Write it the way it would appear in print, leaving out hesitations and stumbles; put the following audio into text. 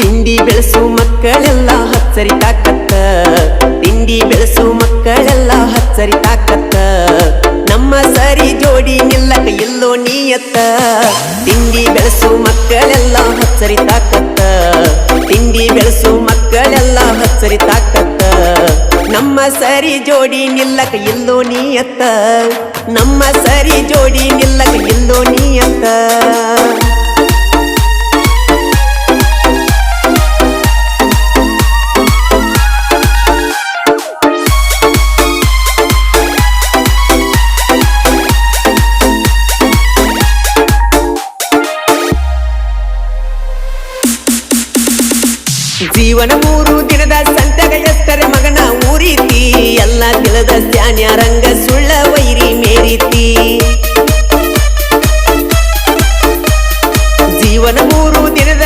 ತಿಂಡಿ ಬೆಳೆಸು ಮಕ್ಕಳೆಲ್ಲ ಹಚ್ಚರಿ ತಾಕತ್ತ ತಿಂಡಿ ಬೆಳೆಸು ಮಕ್ಕಳೆಲ್ಲ ಹಚ್ಚರಿ ತಾಕತ್ತ ನಮ್ಮ ಸರಿ ಜೋಡಿ ನಿಲ್ಲಕ ಎಲ್ಲೋ ನೀಯತ್ತ ತಿಂಡಿ ಬೆಳೆಸು ಮಕ್ಕಳೆಲ್ಲ ಹಚ್ಚರಿ ತಾಕತ್ತ ತಿಂಡಿ ಬೆಳೆಸು ಮಕ್ಕಳೆಲ್ಲ ಹಚ್ಚರಿ ತಾಕತ್ತ ನಮ್ಮ ಸರಿ ಜೋಡಿ ನಿಲ್ಲಕ ಎಲ್ಲೋ ನೀಯತ್ತ ನಮ್ಮ ಸರಿ ಜೋಡಿ ನಿಲ್ಲಕ ಎಲ್ಲೋ ನೀಯತ್ತ ಜೀವನ 3 ದಿನದ ಸಂತ್ಯಾಗ ಎಷ್ಟರೆ ಮಗನ ಊರೀತಿ ಎಲ್ಲ ತಿಳಿದ ಸ್ಯಾನ್ಯ ರಂಗ ಸುಳ್ಳ ವೈರಿ ಮೇರೀತಿ ಜೀವನ 3 ದಿನದ